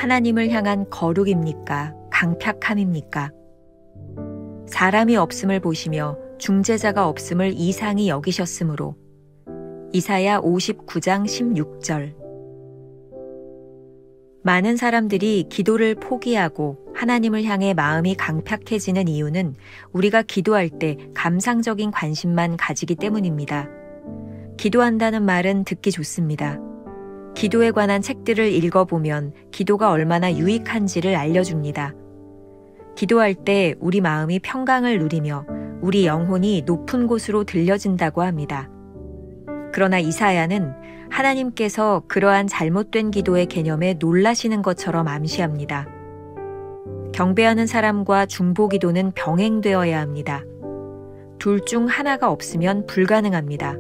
하나님을 향한 거룩입니까? 강팍함입니까? 사람이 없음을 보시며 중재자가 없음을 이상히 여기셨으므로. 이사야 59장 16절. 많은 사람들이 기도를 포기하고 하나님을 향해 마음이 강팍해지는 이유는 우리가 기도할 때 감상적인 관심만 가지기 때문입니다. 기도한다는 말은 듣기 좋습니다. 기도에 관한 책들을 읽어보면 기도가 얼마나 유익한지를 알려줍니다. 기도할 때 우리 마음이 평강을 누리며 우리 영혼이 높은 곳으로 들려진다고 합니다. 그러나 이사야는 하나님께서 그러한 잘못된 기도의 개념에 놀라시는 것처럼 암시합니다. 경배하는 사람과 중보기도는 병행되어야 합니다. 둘 중 하나가 없으면 불가능합니다.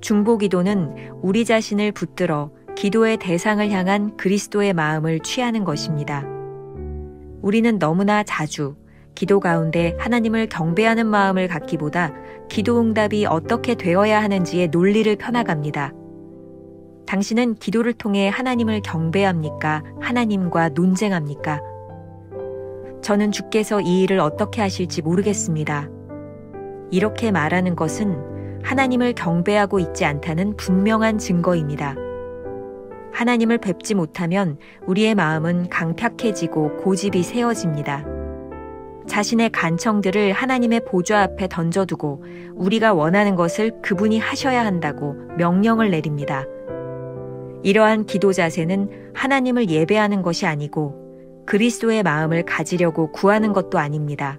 중보기도는 우리 자신을 붙들어 기도의 대상을 향한 그리스도의 마음을 취하는 것입니다. 우리는 너무나 자주 기도 가운데 하나님을 경배하는 마음을 갖기보다 기도 응답이 어떻게 되어야 하는지의 논리를 펴나갑니다. 당신은 기도를 통해 하나님을 경배합니까? 하나님과 논쟁합니까? 저는 주께서 이 일을 어떻게 하실지 모르겠습니다. 이렇게 말하는 것은 하나님을 경배하고 있지 않다는 분명한 증거입니다. 하나님을 뵙지 못하면 우리의 마음은 강팍해지고 고집이 세워집니다. 자신의 간청들을 하나님의 보좌 앞에 던져두고 우리가 원하는 것을 그분이 하셔야 한다고 명령을 내립니다. 이러한 기도 자세는 하나님을 예배하는 것이 아니고 그리스도의 마음을 가지려고 구하는 것도 아닙니다.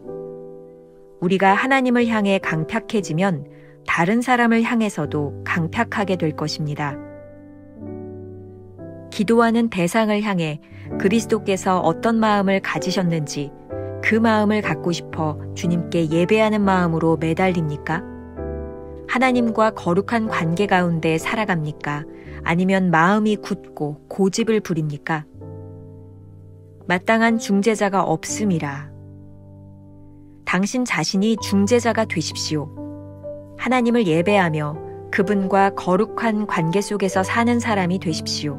우리가 하나님을 향해 강팍해지면 다른 사람을 향해서도 강팍하게 될 것입니다. 기도하는 대상을 향해 그리스도께서 어떤 마음을 가지셨는지 그 마음을 갖고 싶어 주님께 예배하는 마음으로 매달립니까? 하나님과 거룩한 관계 가운데 살아갑니까? 아니면 마음이 굳고 고집을 부립니까? 마땅한 중재자가 없음이라. 당신 자신이 중재자가 되십시오. 하나님을 예배하며 그분과 거룩한 관계 속에서 사는 사람이 되십시오.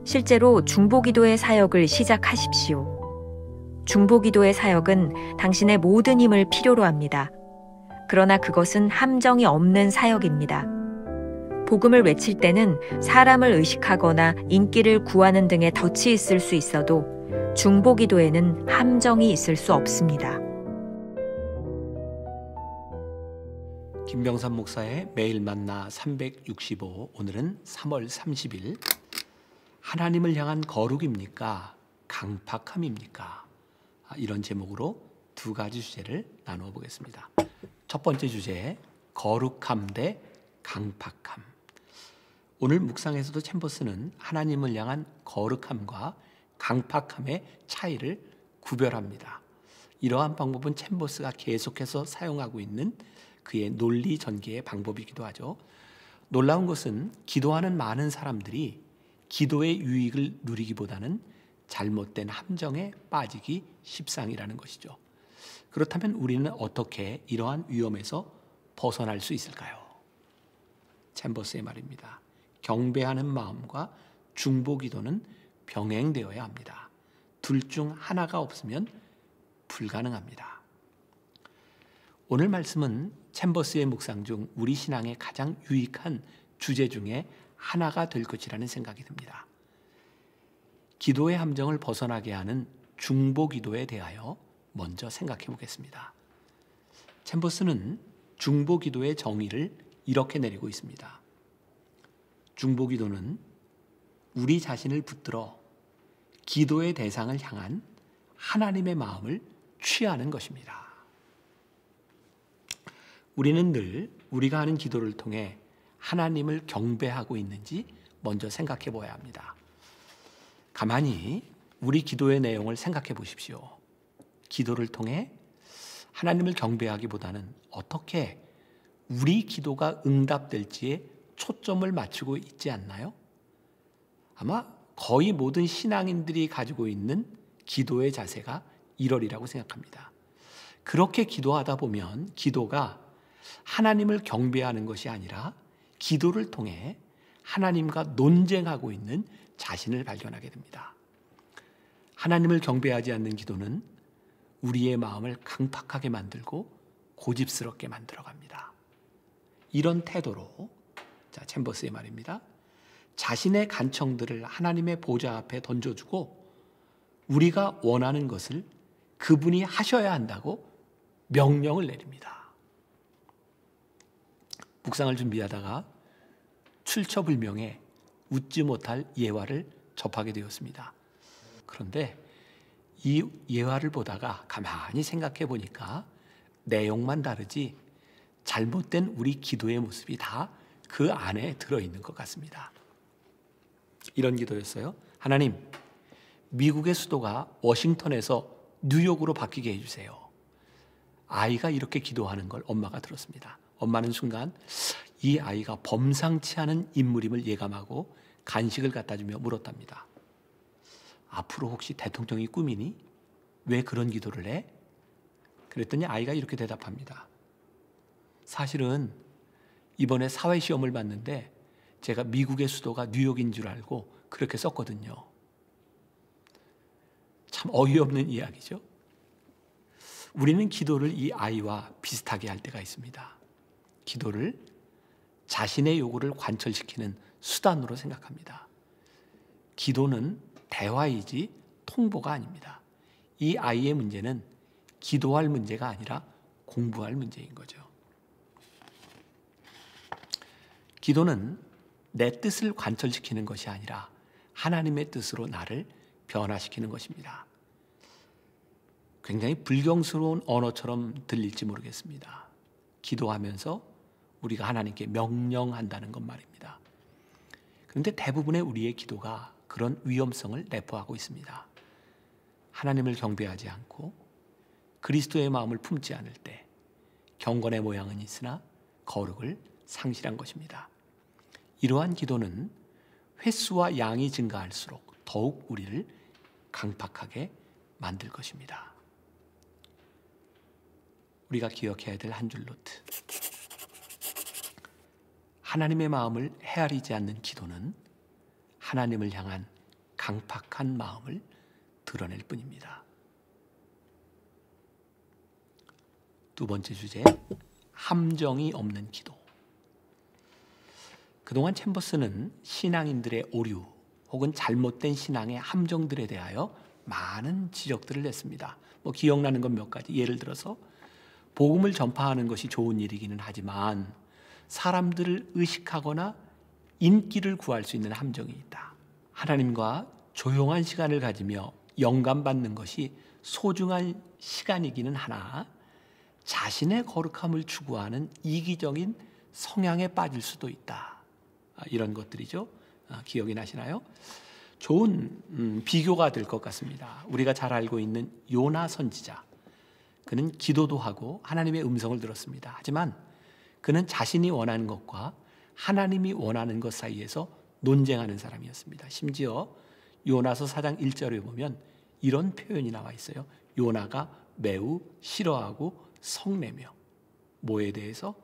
실제로 중보기도의 사역을 시작하십시오. 중보기도의 사역은 당신의 모든 힘을 필요로 합니다. 그러나 그것은 함정이 없는 사역입니다. 복음을 외칠 때는 사람을 의식하거나 인기를 구하는 등의 덫이 있을 수 있어도 중보기도에는 함정이 있을 수 없습니다. 김병삼 목사의 매일 만나 365, 오늘은 3월 30일. 하나님을 향한 거룩입니까? 강팍함입니까? 이런 제목으로 두 가지 주제를 나누어 보겠습니다. 첫 번째 주제, 거룩함 대 강팍함. 오늘 묵상에서도 챔버스는 하나님을 향한 거룩함과 강팍함의 차이를 구별합니다. 이러한 방법은 챔버스가 계속해서 사용하고 있는 그의 논리 전개의 방법이기도 하죠. 놀라운 것은 기도하는 많은 사람들이 기도의 유익을 누리기보다는 잘못된 함정에 빠지기 십상이라는 것이죠. 그렇다면 우리는 어떻게 이러한 위험에서 벗어날 수 있을까요? 챔버스의 말입니다. 경배하는 마음과 중보기도는 병행되어야 합니다. 둘 중 하나가 없으면 불가능합니다. 오늘 말씀은 챔버스의 묵상 중 우리 신앙에 가장 유익한 주제 중에 하나가 될 것이라는 생각이 듭니다. 기도의 함정을 벗어나게 하는 중보기도에 대하여 먼저 생각해 보겠습니다. 챔버스는 중보기도의 정의를 이렇게 내리고 있습니다. 중보기도는 우리 자신을 붙들어 기도의 대상을 향한 하나님의 마음을 취하는 것입니다. 우리는 늘 우리가 하는 기도를 통해 하나님을 경배하고 있는지 먼저 생각해 보아야 합니다. 가만히 우리 기도의 내용을 생각해 보십시오. 기도를 통해 하나님을 경배하기보다는 어떻게 우리 기도가 응답될지에 초점을 맞추고 있지 않나요? 아마 거의 모든 신앙인들이 가지고 있는 기도의 자세가 이러리라고 생각합니다. 그렇게 기도하다 보면 기도가 하나님을 경배하는 것이 아니라 기도를 통해 하나님과 논쟁하고 있는 자신을 발견하게 됩니다. 하나님을 경배하지 않는 기도는 우리의 마음을 강팍하게 만들고 고집스럽게 만들어갑니다. 이런 태도로 챔버스의 말입니다. 자신의 간청들을 하나님의 보좌 앞에 던져주고 우리가 원하는 것을 그분이 하셔야 한다고 명령을 내립니다. 묵상을 준비하다가 출처불명의 웃지 못할 예화를 접하게 되었습니다. 그런데 이 예화를 보다가 가만히 생각해 보니까 내용만 다르지 잘못된 우리 기도의 모습이 다 그 안에 들어있는 것 같습니다. 이런 기도였어요. 하나님, 미국의 수도가 워싱턴에서 뉴욕으로 바뀌게 해주세요. 아이가 이렇게 기도하는 걸 엄마가 들었습니다. 엄마는 순간 이 아이가 범상치 않은 인물임을 예감하고 간식을 갖다 주며 물었답니다. 앞으로 혹시 대통령이 꿈이니? 왜 그런 기도를 해? 그랬더니 아이가 이렇게 대답합니다. 사실은 이번에 사회시험을 봤는데 제가 미국의 수도가 뉴욕인 줄 알고 그렇게 썼거든요. 참 어이없는 이야기죠. 우리는 기도를 이 아이와 비슷하게 할 때가 있습니다. 기도를 자신의 요구를 관철시키는 수단으로 생각합니다. 기도는 대화이지 통보가 아닙니다. 이 아이의 문제는 기도할 문제가 아니라 공부할 문제인 거죠. 기도는 내 뜻을 관철시키는 것이 아니라 하나님의 뜻으로 나를 변화시키는 것입니다. 굉장히 불경스러운 언어처럼 들릴지 모르겠습니다. 기도하면서 우리가 하나님께 명령한다는 것 말입니다. 그런데 대부분의 우리의 기도가 그런 위험성을 내포하고 있습니다. 하나님을 경배하지 않고 그리스도의 마음을 품지 않을 때 경건의 모양은 있으나 거룩을 상실한 것입니다. 이러한 기도는 횟수와 양이 증가할수록 더욱 우리를 강팍하게 만들 것입니다. 우리가 기억해야 될 한 줄 노트. 하나님의 마음을 헤아리지 않는 기도는 하나님을 향한 강팍한 마음을 드러낼 뿐입니다. 두 번째 주제, 함정이 없는 기도. 그동안 챔버스는 신앙인들의 오류 혹은 잘못된 신앙의 함정들에 대하여 많은 지적들을 냈습니다. 기억나는 건 몇 가지. 예를 들어서 복음을 전파하는 것이 좋은 일이기는 하지만 사람들을 의식하거나 인기를 구할 수 있는 함정이 있다. 하나님과 조용한 시간을 가지며 영감받는 것이 소중한 시간이기는 하나 자신의 거룩함을 추구하는 이기적인 성향에 빠질 수도 있다. 이런 것들이죠. 기억이 나시나요? 좋은 비교가 될 것 같습니다. 우리가 잘 알고 있는 요나 선지자. 그는 기도도 하고 하나님의 음성을 들었습니다. 하지만 그는 자신이 원하는 것과 하나님이 원하는 것 사이에서 논쟁하는 사람이었습니다. 심지어 요나서 4장 1절에 보면 이런 표현이 나와 있어요. 요나가 매우 싫어하고 성내며 뭐에 대해서?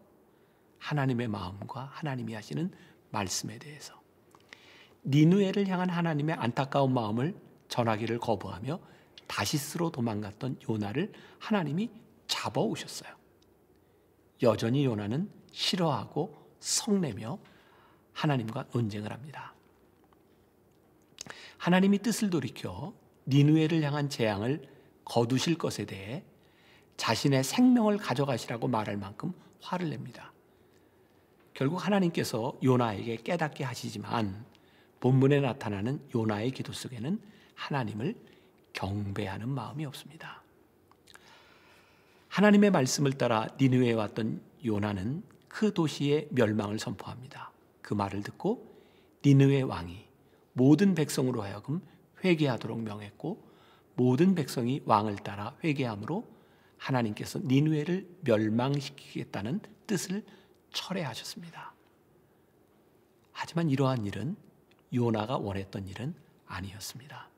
하나님의 마음과 하나님이 하시는 말씀에 대해서. 니느웨를 향한 하나님의 안타까운 마음을 전하기를 거부하며 다시스로 도망갔던 요나를 하나님이 잡아오셨어요. 여전히 요나는 싫어하고 성내며 하나님과 논쟁을 합니다. 하나님이 뜻을 돌이켜 니느웨를 향한 재앙을 거두실 것에 대해 자신의 생명을 가져가시라고 말할 만큼 화를 냅니다. 결국 하나님께서 요나에게 깨닫게 하시지만 본문에 나타나는 요나의 기도 속에는 하나님을 경배하는 마음이 없습니다. 하나님의 말씀을 따라 니느웨에 왔던 요나는 그 도시의 멸망을 선포합니다. 그 말을 듣고 니느웨 왕이 모든 백성으로 하여금 회개하도록 명했고 모든 백성이 왕을 따라 회개함으로 하나님께서 니느웨를 멸망시키겠다는 뜻을 철회하셨습니다. 하지만 이러한 일은 요나가 원했던 일은 아니었습니다.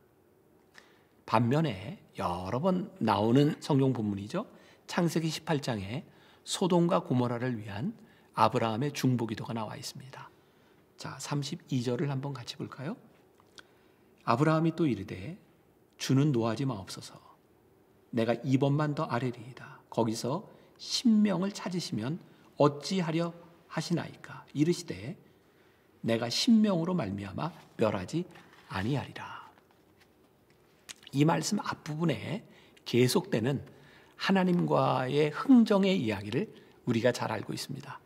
반면에 여러 번 나오는 성경 본문이죠. 창세기 18장에 소돔과 고모라를 위한 아브라함의 중보기도가 나와 있습니다. 자, 32절을 한번 같이 볼까요? 아브라함이 또 이르되 주는 노하지 마옵소서. 내가 2번만 더 아뢰리이다. 거기서 신명을 찾으시면 어찌하려 하시나이까. 이르시되 내가 신명으로 말미암아 멸하지 아니하리라. 이 말씀 앞부분에 계속되는 하나님과의 흥정의 이야기를 우리가 잘 알고 있습니다.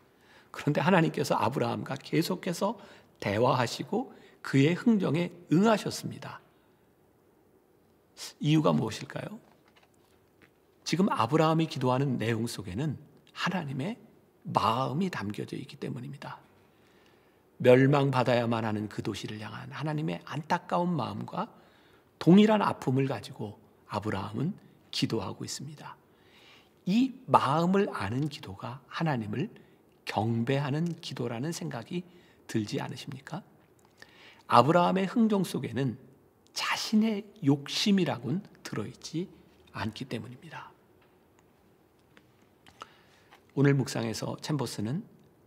그런데 하나님께서 아브라함과 계속해서 대화하시고 그의 흥정에 응하셨습니다. 이유가 무엇일까요? 지금 아브라함이 기도하는 내용 속에는 하나님의 마음이 담겨져 있기 때문입니다. 멸망받아야만 하는 그 도시를 향한 하나님의 안타까운 마음과 동일한 아픔을 가지고 아브라함은 기도하고 있습니다. 이 마음을 아는 기도가 하나님을 경배하는 기도라는 생각이 들지 않으십니까? 아브라함의 흥정 속에는 자신의 욕심이라고는 들어있지 않기 때문입니다. 오늘 묵상에서 챔버스는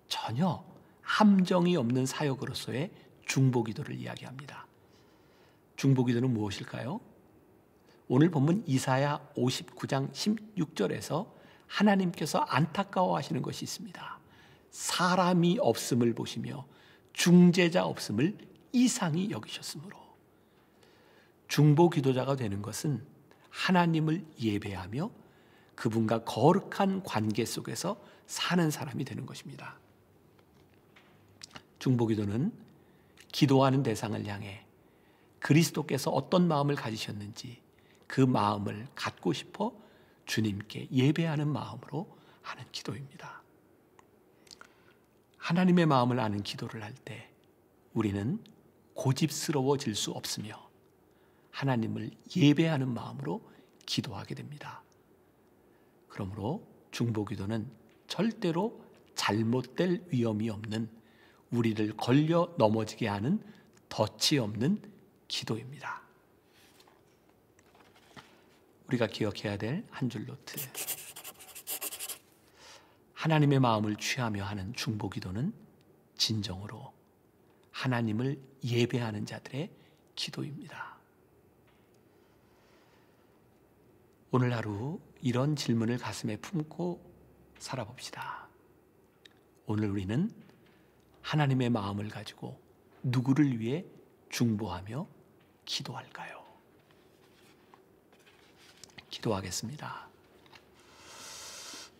전혀 함정이 없는 사역으로서의 중보기도를 이야기합니다. 중보기도는 무엇일까요? 오늘 본문 이사야 59장 16절에서 하나님께서 안타까워하시는 것이 있습니다. 사람이 없음을 보시며 중재자 없음을 이상히 여기셨으므로. 중보기도자가 되는 것은 하나님을 예배하며 그분과 거룩한 관계 속에서 사는 사람이 되는 것입니다. 중보기도는 기도하는 대상을 향해 그리스도께서 어떤 마음을 가지셨는지 그 마음을 갖고 싶어 주님께 예배하는 마음으로 하는 기도입니다. 하나님의 마음을 아는 기도를 할 때 우리는 고집스러워질 수 없으며 하나님을 예배하는 마음으로 기도하게 됩니다. 그러므로 중보기도는 절대로 잘못될 위험이 없는, 우리를 걸려 넘어지게 하는 덫이 없는 기도입니다. 우리가 기억해야 될 한 줄 노트. 하나님의 마음을 취하며 하는 중보기도는 진정으로 하나님을 예배하는 자들의 기도입니다. 오늘 하루 이런 질문을 가슴에 품고 살아봅시다. 오늘 우리는 하나님의 마음을 가지고 누구를 위해 중보하며 기도할까요? 기도하겠습니다.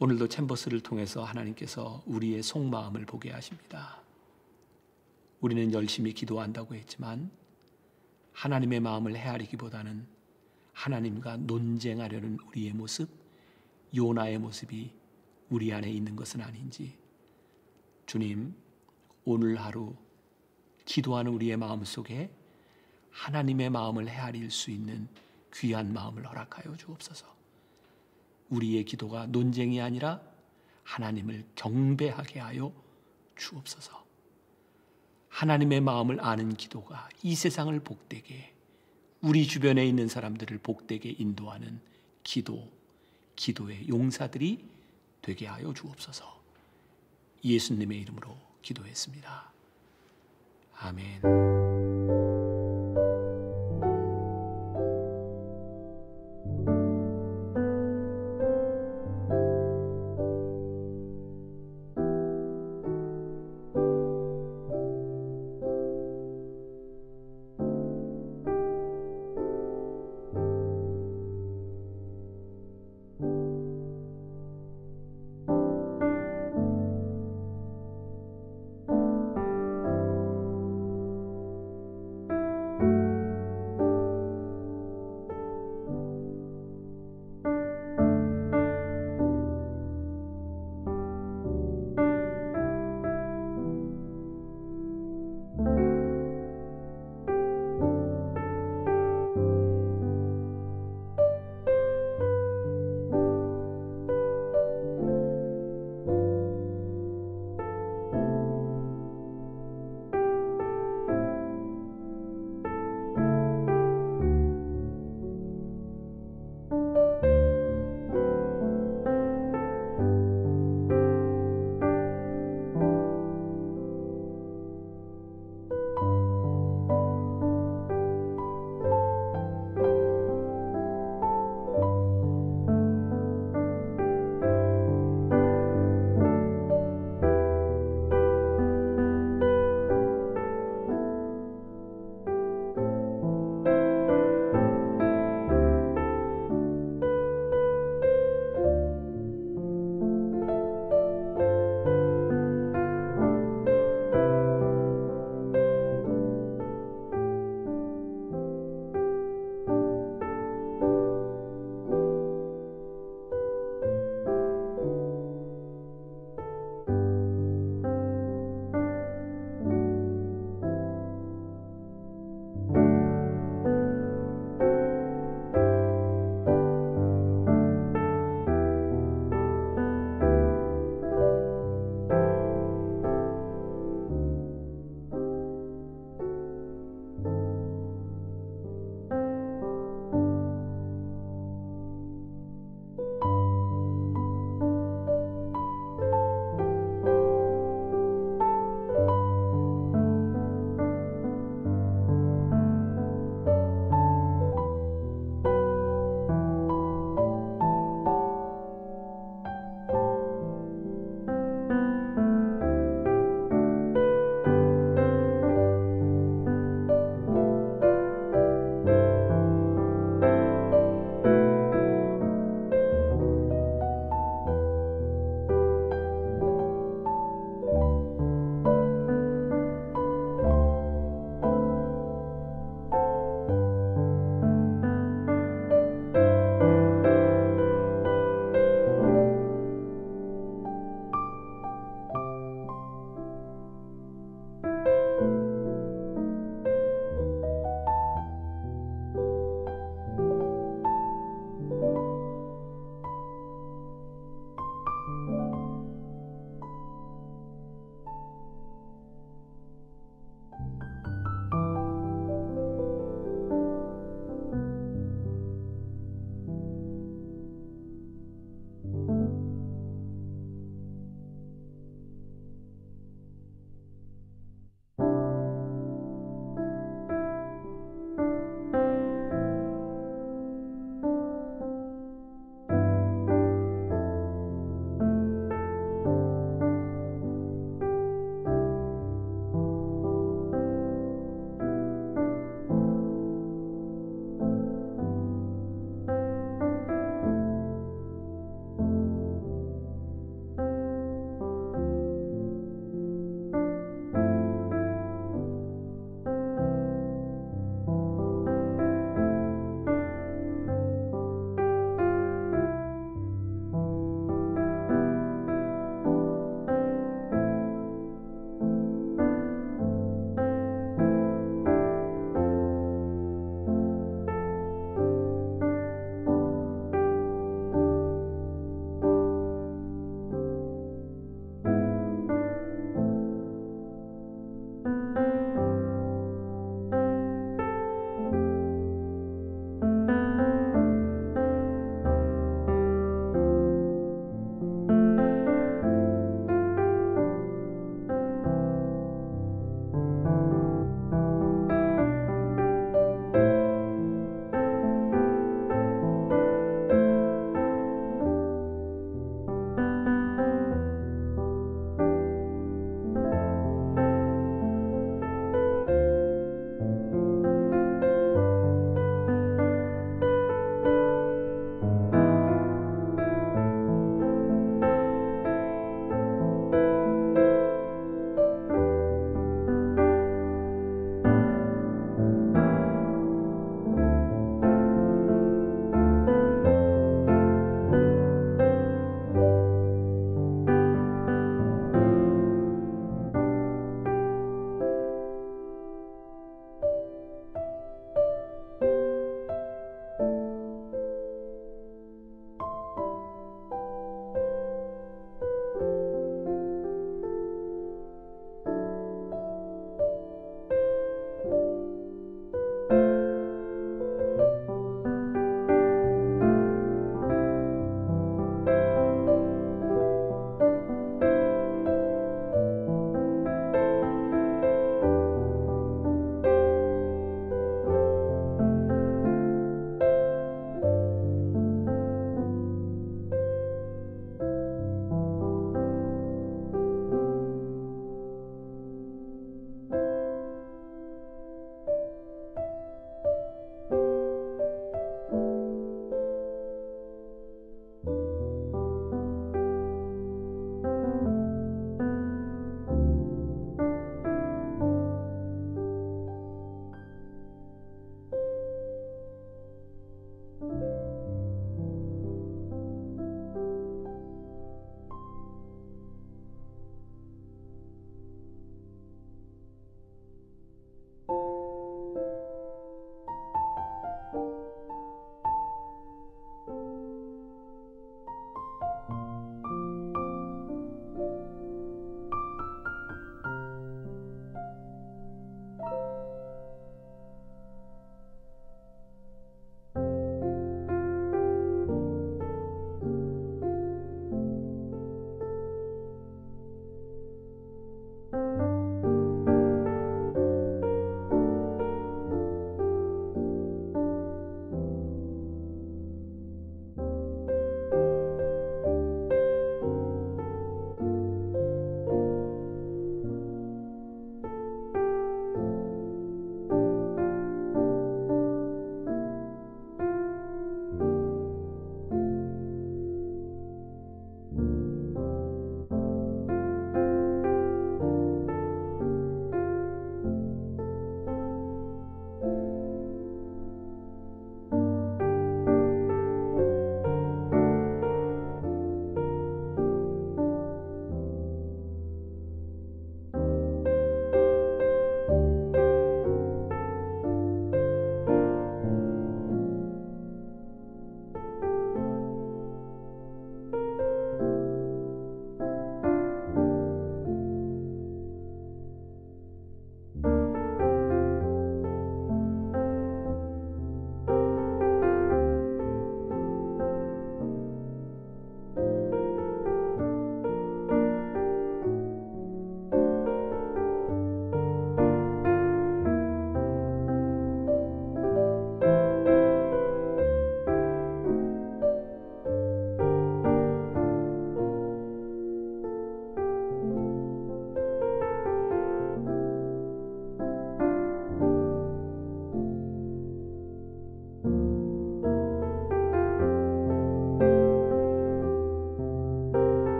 오늘도 챔버스를 통해서 하나님께서 우리의 속마음을 보게 하십니다. 우리는 열심히 기도한다고 했지만 하나님의 마음을 헤아리기보다는 하나님과 논쟁하려는 우리의 모습, 요나의 모습이 우리 안에 있는 것은 아닌지, 주님, 오늘 하루 기도하는 우리의 마음 속에 하나님의 마음을 헤아릴 수 있는 귀한 마음을 허락하여 주옵소서. 우리의 기도가 논쟁이 아니라 하나님을 경배하게 하여 주옵소서. 하나님의 마음을 아는 기도가 이 세상을 복되게, 우리 주변에 있는 사람들을 복되게 인도하는 기도의 용사들이 되게 하여 주옵소서. 예수님의 이름으로 기도했습니다. 아멘.